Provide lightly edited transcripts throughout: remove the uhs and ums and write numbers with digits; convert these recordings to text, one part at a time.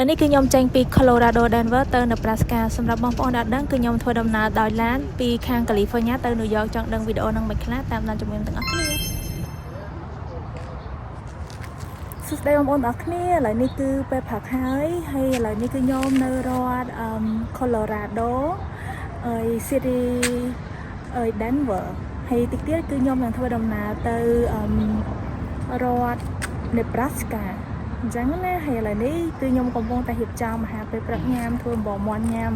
ឥឡូវនេះគឺខ្ញុំចេញពី Colorado Denver ទៅ Nebraska សម្រាប់បងប្អូនដែលដឹងគឺខ្ញុំធ្វើដំណើរដោយឡានពីខាង California ទៅ New York ចង់ដឹងវីដេអូនឹងមិនខ្លះតាមដានជាមួយទាំងអស់គ្នាសួស្តីបងប្អូនទាំងអស់គ្នាឥឡូវនេះគឺពេលព្រឹកហើយឥឡូវនេះគឺខ្ញុំនៅរដ្ឋ Colorado City Denver ហើយតិចទៀតគឺខ្ញុំនឹងធ្វើដំណើរទៅរដ្ឋ Nebraskaអញ្ចឹងណាហើយឥឡូវនេះគឺខ្ញុំកំពុងតែរៀបចំអាហារពេលព្រឹកញ៉ាំធ្វើអំបិលមាន់ញ៉ាំ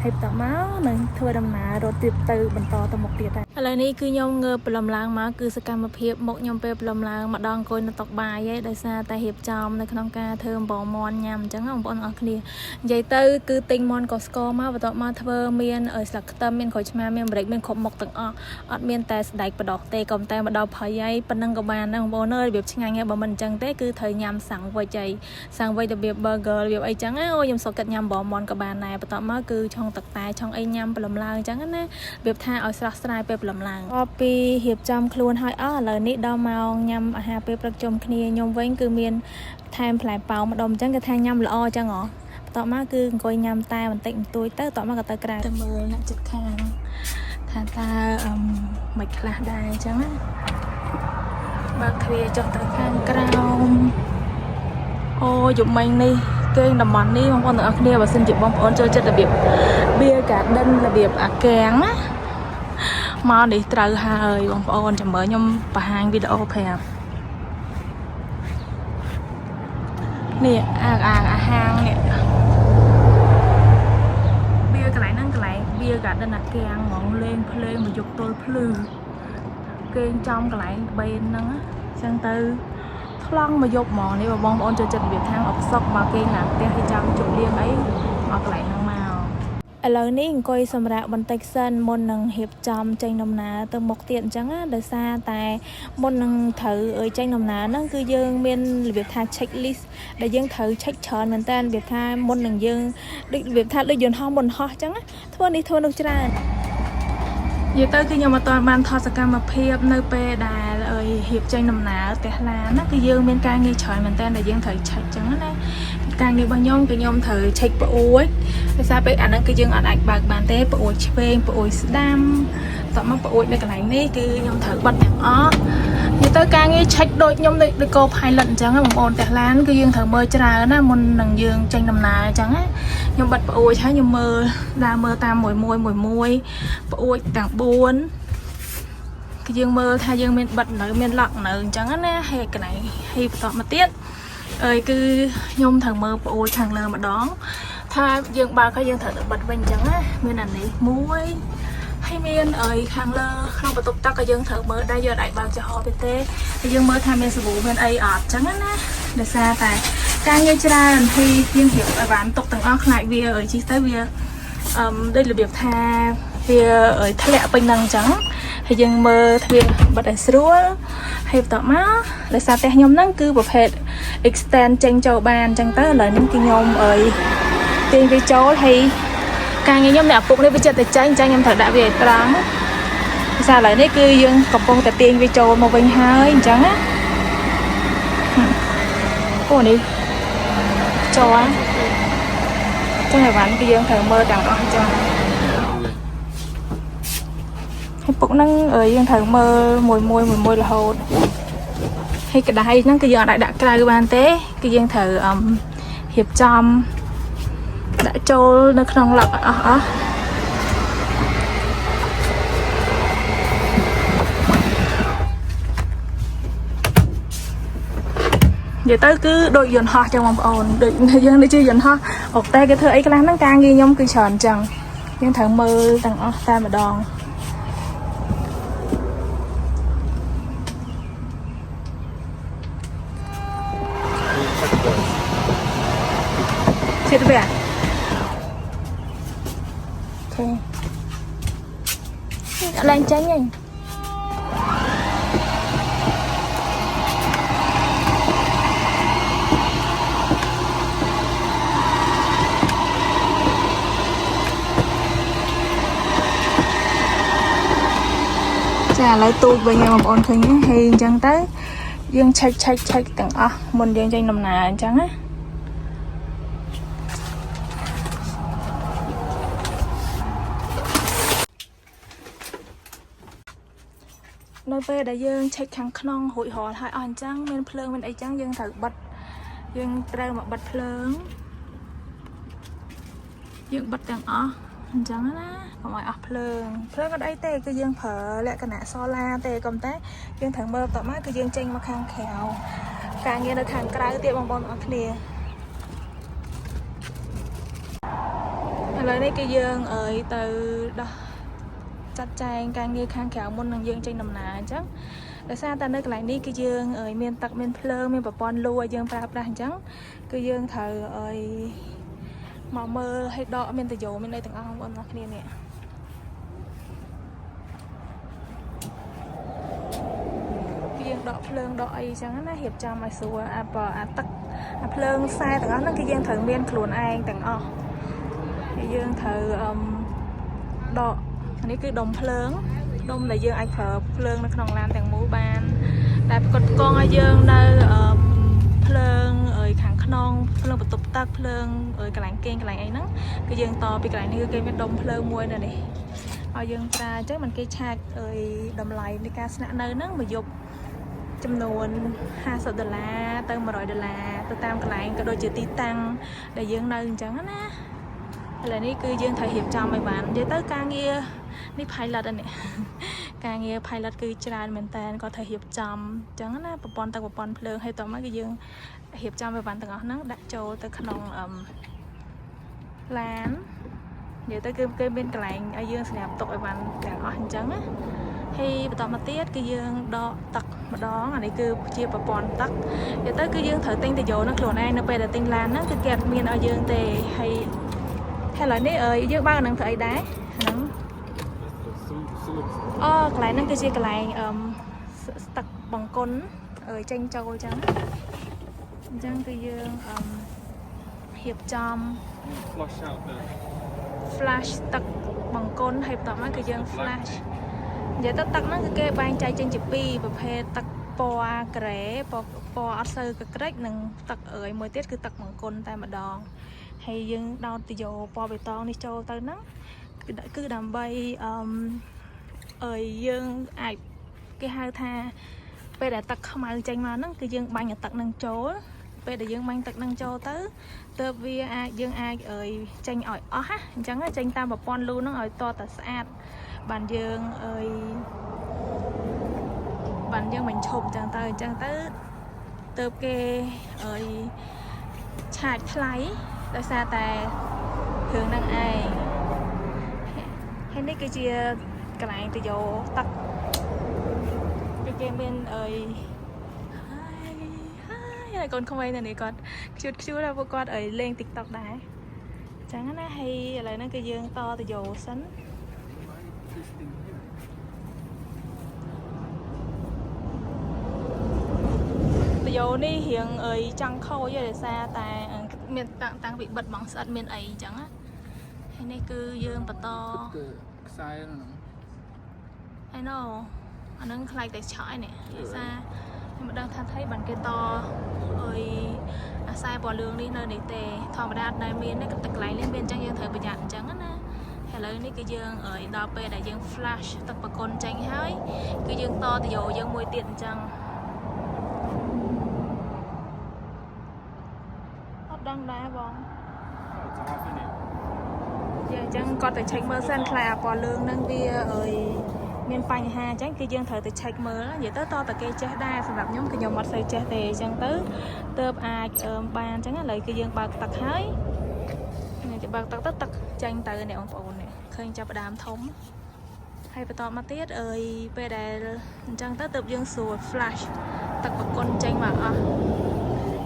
ហើយបន្តមកនឹងធ្វើដំណើររត់ទៀតទៅបន្តទៅមុខទៀតហើយឥឡូវនេះគឺខ្ញុំងើបព្រលឹមឡើងមកគឺសកម្មភាពមកខ្ញុំពេលព្រលឹមឡើងម្ដងអង្គុយនៅតុបាយឯងដោយសារតែរៀបចំនៅក្នុងការធ្វើអំបិលមាន់ញ៉ាំអញ្ចឹងបងប្អូនអរគ្នានិយាយទៅគឺទិញមាន់កស្ករមកបន្ទាប់មកធ្វើមានស្លឹកខ្ទឹមមានក្រូចឆ្មាមានម្រេចមានគ្រប់មុខទាំងអស់អត់មានតែស្ដែកបដោះទេក៏តែម្ដងភ័យហើយប៉ុណ្ណឹងក៏បានដែរបងប្អូនអើយរបៀបឆ្ងាញ់ហើយបើមិនអញ្ចឹងទេគឺត្រូវញ៉ាំសាំងវិចហើយសាំងវិចរបៀប burger របៀបអីចឹងណាអូខ្ញុំសុខចិត្តញ៉ាំអំបិលមាន់ក៏បានដែរបន្ទាប់មកគឺឆុងទឹកតែឆុងអីញ៉ាំព្រលឹមឡើងអញ្ចឹងណារបៀបថាឲ្យស្រស់ស្រាយពេលព្រលឹមឡើងក៏ពីរៀបចំខ្លួនហើយឥឡូវនេះដល់ម៉ោងញ៉ាំអាហារពេលព្រឹកជុំគ្នាខ្ញុំវិញគឺមានថែមផ្លែប៉ោម្ដុំអញ្ចឹងគេថាញ៉ាំល្អអញ្ចឹងហ៎បន្ទាប់មកគឺអង្គុយញ៉ាំតែបន្តិចបន្តួចទៅបន្ទាប់មកក៏ទៅក្រៅទៅមើលអ្នកជិតខាងថាតើមិនខ្លះដែរអញ្ចឹងណាបើគ្រាចុះទៅខាងក្រោមអូយប់មិញនេះគេតំបន់នេះបងប្អូនទាំងអស់គ្នាបើសិនជាបងប្អូនចូលចិត្តរបៀប Beer Garden របៀបអាកាំងណាមកនេះត្រូវហើយបងប្អូនចាំមើលខ្ញុំបង្ហាញវីដេអូប្រាប់នេះអាហាងនេះ Beer កន្លែងហ្នឹងកន្លែង Beer Garden អាកាំងហ្មងលេងភ្លេងមកយកទល់ភ្លឺគេចំកន្លែងបេនហ្នឹងអញ្ចឹងទៅថ្លង់មកយកហ្មងនេះបងប្អូនចូលចិត្តរបៀបខាងអបសុកមកគេឡើងផ្ទះគេចាំជប់លៀងអីមកកន្លែងហ្នឹងមកឥឡូវនេះអង្គុយសម្រាប់បន្តិចសិនមុននឹងរៀបចំចេញដំណើរទៅមុខទៀតអញ្ចឹងណាដោយសារតែមុននឹងត្រូវចេញដំណើរហ្នឹងគឺយើងមានរបៀបថា check list ដែលយើងត្រូវ check ច្រើនមែនតើរបៀបថាមុននឹងយើងដូចរបៀបថាដូចយន្តហោះមុនហោះអញ្ចឹងណាធ្វើនេះធ្វើនោះច្រើននិយាយទៅគឺខ្ញុំអត់ទាន់បានថតសកម្មភាពនៅពេលដែលរៀបចេញដំណើរផ្ទះឡានណាគឺយើងមានការងារច្រើនមែនតើដែលយើងត្រូវឆែកអញ្ចឹងណាការងាររបស់ខ្ញុំគឺខ្ញុំត្រូវឆែកប្អួយដោយសារពេលអាហ្នឹងគឺយើងអត់អាចបើកបានទេប្អួយឆ្វេងប្អួយស្ដាំតោះមកប្អួយនៅកន្លែងនេះគឺខ្ញុំត្រូវបិទទាំងអស់និយាយទៅការងារឆែកដូចខ្ញុំដូចកោ pilot អញ្ចឹងបងប្អូនផ្ទះឡានគឺយើងត្រូវមើលច្រើនណាមុននឹងយើងចេញដំណើរអញ្ចឹងណាខ្ញុំបិទប្អួយហើយខ្ញុំមើលដើរមើលតាមមួយប្អួយទាំង4គឺយើងមើលថាយើងមានបិទនៅមានឡុកនៅអញ្ចឹងណាហើយកន្លែងហើយបន្តមកទៀតគឺខ្ញុំត្រូវមើលប្អួយខាងលើម្ដងថាយើងបើកហើយយើងត្រូវទៅបិទវិញអញ្ចឹងណាមានអានេះមួយហើយមានខាងលើក្នុងបន្ទប់ទឹកក៏យើងត្រូវមើលដែរយើងអាចបើកចំហទៅទេហើយយើងមើលថាមានសាប៊ូមានអីអត់អញ្ចឹងណាដោយសារតែការងារច្រើនហើយយើងរៀបឲ្យបានទុកទាំងអស់ខ្លាចវាជិះទៅវាដូចរបៀបថាវាធ្លាក់ពេញហ្នឹងអញ្ចឹងហើយយើងមើលទ្វារបិទឲ្យស្រួលហើយបន្តមកដោយសារផ្ទះខ្ញុំហ្នឹងគឺប្រភេទ extend ចេញចូលបានអញ្ចឹងទៅឥឡូវនេះគឺខ្ញុំទាញវាចូលហើយការងារខ្ញុំអ្នកឪពុកនេះវាចិត្តតែចេញខ្ញុំត្រូវដាក់វាឲ្យត្រង់ដោយសារឥឡូវនេះគឺយើងកំពុងតែទាញវាចូលមកវិញហើយអញ្ចឹងណាអូនេះចូលចឹងហើយបានគឺយើងត្រូវមើលទាំងអស់អញ្ចឹងហើយពុកហ្នឹងយើងត្រូវមើលមួយរហូតហើយកដៃហ្នឹងគឺយើងអាចដាក់ក្រៅបានទេគឺយើងត្រូវរៀបចំដាក់ចូលនៅក្នុងឡុកអស់និយាយទៅគឺដូចយន្តហោះចឹងបងប្អូនដូចយើងនេះជាយន្តហោះអូតែគេធ្វើអីខ្លះហ្នឹងការងារខ្ញុំគឺច្រើនចឹងយើងត្រូវមើលទាំងអស់តែម្ដងchết về à? Ok lên tránh nhanh chà lấy tôi với nhau một ôn khơi nhé hay chẳng tới dương check từng muôn dương trên nằm nà chẳng á នៅពេលដែលយើងឆែកខាងក្នុងរួចរាល់ហើយអស់អញ្ចឹងមានភ្លើងមានអីចឹងយើងត្រូវបិទយើងត្រូវមកបិទភ្លើងយើងបិទទាំងអស់អញ្ចឹងណាកុំឲ្យអស់ភ្លើងអត់អីទេគឺយើងប្រើលក្ខណៈសូឡាទេក៏តែយើងត្រូវមើលតមកគឺយើងចេញមកខាងក្រៅការងារនៅខាងក្រៅទៀតបងប្អូនអរគ្នាឥឡូវនេះគឺយើងទៅដោះចាត់ចែងការងារខាងក្រៅមុននឹងយើងចេញដំណើរអញ្ចឹងដោយសារតែនៅកន្លែងនេះគឺយើងមានទឹកមានភ្លើងមានប្រព័ន្ធលូឲ្យយើងប្រើប្រាស់អញ្ចឹងគឺយើងត្រូវមកមើលឲ្យដកមានតយោមានអីទាំងអស់បងប្អូនអរគ្នានេះគឺយើងដកភ្លើងដកអីអញ្ចឹងណារៀបចំឲ្យស្រួលអាទឹកអាភ្លើងខ្សែទាំងអស់ហ្នឹងគឺយើងត្រូវមានខ្លួនឯងទាំងអស់ហើយយើងត្រូវដកនេះគឺដុំភ្លើងដុំដែលយើងអាចប្រើភ្លើងនៅក្នុងឡានទាំងមូលបានតែប្រកបកងឲ្យយើងនៅភ្លើងខាងក្នុងភ្លើងបន្ទប់ទឹកភ្លើងកន្លែងគេងកន្លែងអីហ្នឹងគឺយើងតពីកន្លែងនេះគឺគេមានដុំភ្លើងមួយនៅនេះឲ្យយើងប្រើអញ្ចឹងមិនគេឆាកតម្លៃនៃការស្នាក់នៅហ្នឹងមួយយប់ចំនួន$50ទៅ$100ទៅតាមកន្លែងក៏ដូចជាទីតាំងដែលយើងនៅអញ្ចឹងណាឥឡូវនេះគឺយើងត្រូវរៀបចំឲ្យបាននិយាយទៅការងារនេះ pilot នេះការងារ pilot គឺច្រើនមែនតើគាត់ត្រូវរៀបចំអញ្ចឹងណាប្រព័ន្ធទឹកប្រព័ន្ធភ្លើងហើយតោះមកគឺយើងរៀបចំឲ្យបានទាំងអស់ហ្នឹងដាក់ចូលទៅក្នុងឡាននិយាយទៅគឺគេមានកន្លែងឲ្យយើងសម្រាប់ទុកឲ្យបានទាំងអស់អញ្ចឹងណាហើយបន្តមកទៀតគឺយើងដកទឹកម្ដងអានេះគឺជាប្រព័ន្ធទឹកនិយាយទៅគឺយើងត្រូវទិញតយោនឹងខ្លួនឯងនៅពេលដែលទិញឡានហ្នឹងគឺគេអត់មានឲ្យយើងទេហើយឥឡូវនេះយើងបើកនឹងធ្វើអីដែរហ្នឹងកន្លែងហ្នឹងគឺជាកន្លែងទឹកបង្គន់ចេញចូលអញ្ចឹងគឺយើងរៀបចំ flash ទឹកបង្គន់ហើយបន្តមកគឺយើង flash និយាយទៅទឹកហ្នឹងគឺគេបែងចែកចេញជាពីរប្រភេទទឹកពណ៌ក្រែពណ៌អត់សូវក្រិចនិងទឹកមួយទៀតគឺទឹកបង្គន់តែម្ដងហើយយើងដោតទៅយកពណ៌បៃតងនេះចូលទៅហ្នឹងគឺដើម្បីយើងអាចគេហៅថាពេលដែលទឹកខ្មៅចេញមកហ្នឹងគឺយើងបាញ់ទឹកហ្នឹងចូលពេលដែលយើងបាញ់ទឹកហ្នឹងចូលទៅទើបវាយើងអាចចេញឲ្យអស់អញ្ចឹងចេញតាមប្រព័ន្ធលូហ្នឹងឲ្យតតែស្អាតបានយើងបញ្ឈប់អញ្ចឹងទៅទើបគេឆាចថ្លៃដោយសារតែគ្រឿងហ្នឹងឯងហើយនេះគឺជាកន្លែងទៅយកទឹកគឺគេមានហើយកូនក្មេងនៅនេះគាត់ខ្ជូតហើយពួកគាត់លេង TikTok ដែរអញ្ចឹងណាហើយឥឡូវហ្នឹងគឺយើងតទៅយកសិនតយោនេះរៀងចង់ខូចដោយសារតែមានតាំងពីបិទបងស្អិតមានអីអញ្ចឹងណាហើយនេះគឺយើងបន្តខ្សែហ្នឹងអាហ្នឹងខ្លាចតែឆក់ឯនេះដោយសារខ្ញុំមិនដឹងថាថៃបានគេតអាខ្សែពណ៌លឿងនេះនៅនេះទេធម្មតាដែលមាននេះទឹកកន្លែងនេះមានអញ្ចឹងយើងត្រូវប្រយ័ត្នអញ្ចឹងណាឥឡូវនេះគឺយើងដល់ពេលដែលយើង flash ទឹកបង្គន់ចេញហើយគឺយើងតទៅយកយើងមួយទៀតអញ្ចឹងអត់ដឹងដែរបងអញ្ចឹងគាត់ទៅឆែកមើលសិនខ្លាចពណ៌លឿងហ្នឹងវាមានបញ្ហាអញ្ចឹងគឺយើងត្រូវទៅឆែកមើលនិយាយទៅតតែគេចេះដែរសម្រាប់ខ្ញុំគឺខ្ញុំអត់សូវចេះទេអញ្ចឹងទៅទើបអាចបានអញ្ចឹងឥឡូវគឺយើងបើកទឹកហើយនេះបើកទឹកទៅទឹកចេញទៅនេះបងប្អូននេះឃើញចាប់ផ្ដើមធំហើយបន្តមកទៀតពេលដែលអញ្ចឹងទៅទើបយើងស្រួល flash ទឹកបង្គន់ចេញមកអស់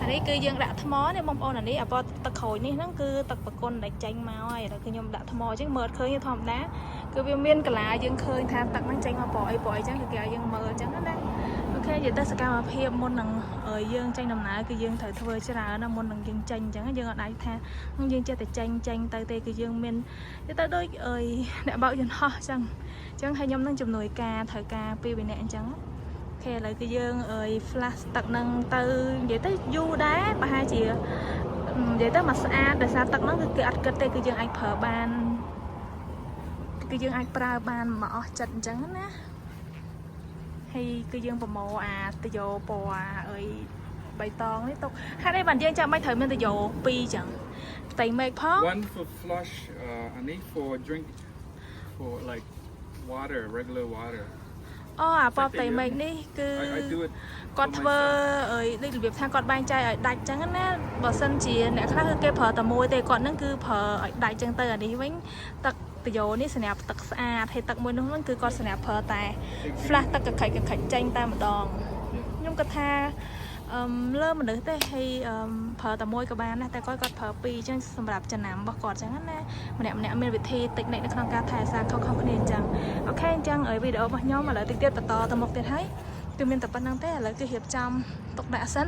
អានេះគឺយើងដាក់ថ្មនេះបងប្អូនអានេះអាពណ៌ទឹកក្រូចនេះហ្នឹងគឺទឹកបង្គន់ដែលចេញមកហើយឥឡូវគឺខ្ញុំដាក់ថ្មអញ្ចឹងមើលឃើញធម្មតាគឺវាមានកន្លាយើងឃើញថាទឹកហ្នឹងចេញមកពណ៌អីអញ្ចឹងគឺគេឲ្យយើងមើលអញ្ចឹងណាអូខេនិយាយទៅសកម្មភាពមុននឹងយើងចេញដំណើរគឺយើងត្រូវធ្វើច្រើនណាមុននឹងយើងចេញអញ្ចឹងយើងអត់អាចថាយើងចេះតែចេញទៅទេគឺយើងមាននិយាយទៅដូចអ្នកបើកយន្តហោះអញ្ចឹងហើយខ្ញុំនឹងជំនួយការត្រូវការពីរនាក់អញ្ចឹងអូខេឥឡូវគឺយើងflash ទឹកហ្នឹងទៅនិយាយទៅយូរដែរប្រហែលជានិយាយទៅមកស្អាតដោយសារទឹកហ្នឹងគឺគេអត់គិតទេគឺយើងអាចប្រើបានគឺយើងអាចប្រើបានមកអស់ចិត្តអញ្ចឹងណា hay cứ dương vào màu từ dầu bò bày tòn đấy tục hai đây bạn dương cho mấy thời mình từ dầu pi chẳng tay make pop One for flush, I need for drink, for like water, regular water. pop tay make đi cứ I do it. con vơ đây là việc thang con bay trai ở đại trắng á bỏ sân chỉ nè khác cái phở tầm môi tê còn nó cứ phở ở đại trắng tây ở đi với tật từ dầu ní snap tật hay tật môi nó cứ con snap phở tài flash tật cái khạch tranh ta một đòn nhưng cái tha lơ mà được thế hay phở tầm môi các bạnแต่ก็phởปีจังสำหรับจะนำบอกก่อนจังนั้นนะมันเนี่ยมีวิธีติดในขนมการถ่ายสารเขาคะแนนจังโอเคจังวิดีโอมาย้อมมาเลยติดเตี้ยต่อตมกติดให้คือមានតែប៉ុណ្្នឹងទេឥឡូវគឺរៀបចំទុកដាក់សិន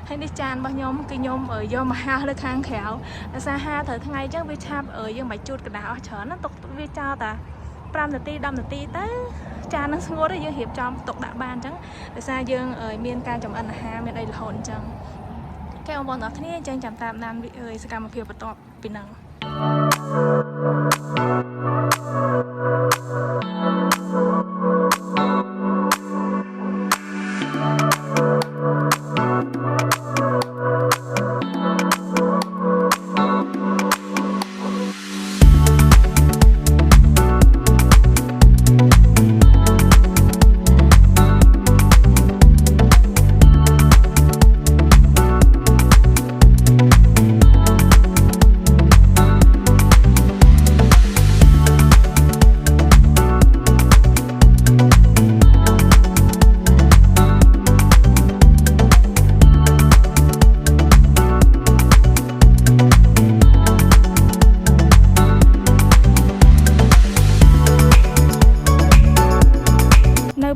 ហើយនេះចានរបស់ខ្ញុំគឺខ្ញុំយកមកហាលលើខាងក្រៅដោយសារហាលត្រូវថ្ងៃអញ្ចឹងវាឆាប់យើងមិនជូតกระดาษអស់ច្រើនណាទុកវាចោលតែ5នាទី10នាទីទៅចាននឹងស្ងួតហើយយើងរៀបចំទុកដាក់បានអញ្ចឹងដោយសារយើងមានការចម្អិនអាហារមានអីរហូតអញ្ចឹងគេបងប្អូនទាំងគ្នាអញ្ចឹងចាំតាមដានសកម្មភាពបន្ទាប់ពីហ្នឹង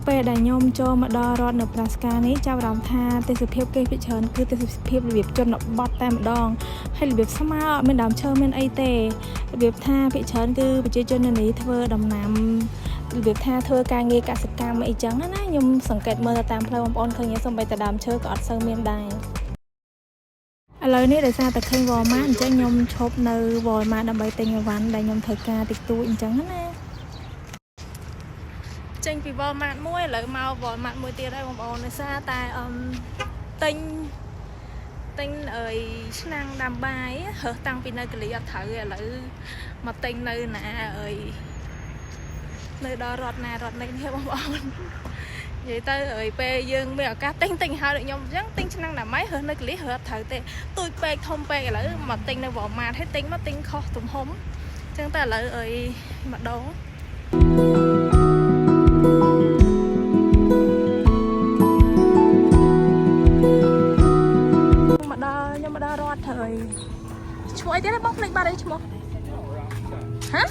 ពេលដែលខ្ញុំចូលមកដល់រដ្ឋនៅប្រាស្កានេះចាប់អារម្មណ៍ថាទេសភាពគេពិច្រើនគឺទេសភាពរបៀបជនបទតែម្ដងហើយរបៀបស្មើអត់មានដើមឈើមានអីទេរបៀបថាពិច្រើនគឺប្រជាជននៅនេះធ្វើដំណាំរបៀបថាធ្វើការងារកសិកម្មអីចឹងណាខ្ញុំសង្កេតមើលតាមផ្លូវបងប្អូនឃើញសូម្បីតែដើមឈើក៏អត់សូវមានដែរឥឡូវនេះដោយសារតែឃើញ Walmart អញ្ចឹងខ្ញុំឈប់នៅ Walmart ដើម្បីទិញអីវ៉ាន់ដែលខ្ញុំត្រូវការតិចតួចអញ្ចឹងណាចេញពី Walmart មួយឥឡូវមក Walmart មួយទៀតហើយបងប្អូនដោយសារតែទិញឆ្នាំងដាំបាយរើសតាំងពីនៅកលីអត់ត្រូវឥឡូវមកទិញនៅណានៅដល់រដ្ឋណារដ្ឋនេះបងប្អូននិយាយទៅពេលយើងមានឱកាសទិញហើយដូចខ្ញុំអញ្ចឹងទិញឆ្នាំងដាំបាយរើសនៅកលីរើសអត់ត្រូវទេទូចពេកធំពេកឥឡូវមកទិញនៅ Walmart ហើយទិញមកទិញខុសទំហំអញ្ចឹងតែឥឡូវម្ដងខ្ញុំមកដល់រដ្ឋហើយឈ្មោះអីទៀតបងភ្លេចបាត់អីឈ្មោះហ៎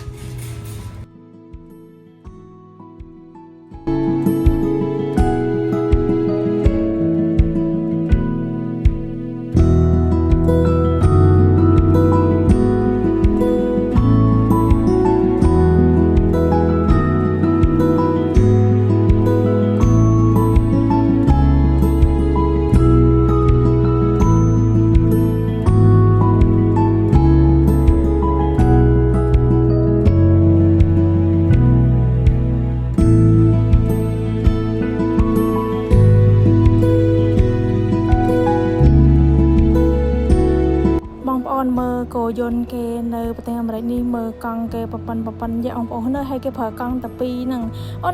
មើលគោយន្តគេនៅប្រទេសអាមេរិកនេះមើលកង់គេប៉ប៉ុនយកបងប្អូននៅហើយគេប្រើកង់តែពីរហ្នឹង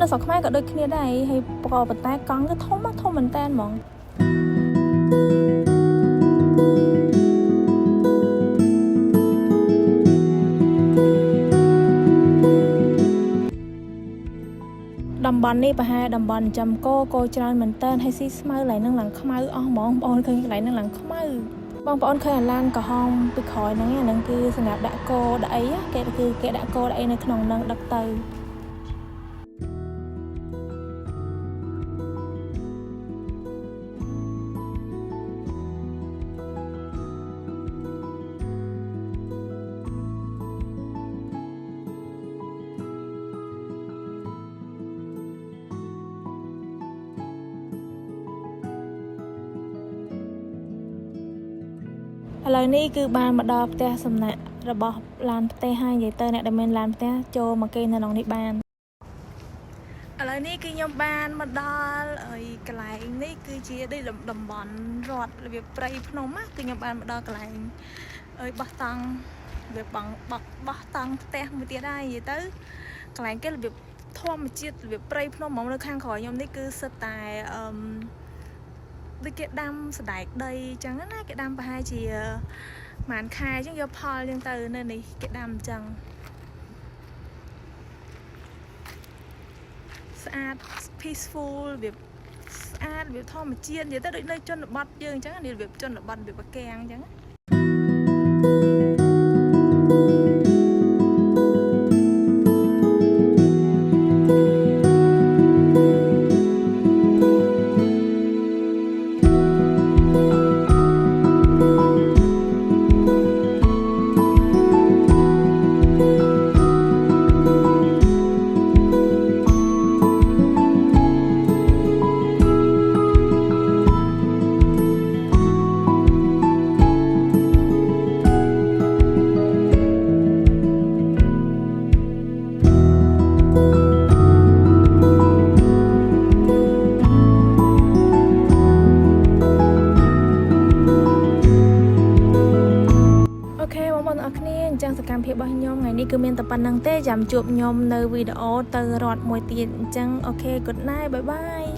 នៅស្រុកខ្មែរក៏ដូចគ្នាដែរហើយប៉ុន្តែកង់គឺធំមែនតើហ្មងតំបន់នេះប្រហែលតំបន់ចំគោច្រើនមែនតើហើយស៊ីស្មៅឡើងនឹងឡើងខ្មៅអស់ហ្មងបងប្អូនឃើញកន្លែងនឹងឡើងខ្មៅបងប្អូនឃើញអាឡានក្រហមពីក្រោយហ្នឹងគឺសម្រាប់ដាក់គោដាក់អីគេដាក់គោដាក់អីនៅក្នុងហ្នឹងដឹកទៅឥឡូវនេះគឺបានមកដល់ផ្ទះសំណាក់របស់ឡានផ្ទះហើយនិយាយទៅអ្នកដែលមានឡានផ្ទះចូលមកគេនៅក្នុងនេះបានឥឡ ឥឡូវនេះគឺខ្ញុំបានមកដល់កន្លែងនេះគឺជាដូចតំបន់រត់របៀបព្រៃភ្នំណាគឺខ្ញុំបានមកដល់កន្លែងបោះតង់របៀបបោះតង់ផ្ទះមួយទៀតហើយនិយាយទៅកន្លែងគេរបៀបធម្មជាតិរបៀបព្រៃភ្នំហ្មងនៅខាងក្រោយខ្ញុំនេះគឺសិតតែដូចគេដាំសណ្ដែកដីអញ្ចឹងណាគេដាំប្រហែលជាប្រហែលខែអញ្ចឹងយកផលអញ្ចឹងទៅនៅនេះគេដាំអញ្ចឹងស្អាត peaceful របៀបស្អាតរបៀបធម្មជាតិនិយាយទៅដូចនៅជនបទយើងអញ្ចឹងនេះរបៀបជនបទរបៀបបកាំងអញ្ចឹងសកម្មភាពរបស់ខ្ញុំថ្ងៃនេះគឺមានតែប៉ុណ្្នឹងទេចាំជួបខ្ញុំនៅវីដេអូទៅរត់មួយទៀតអញ្ចឹងអូខេ good night bye bye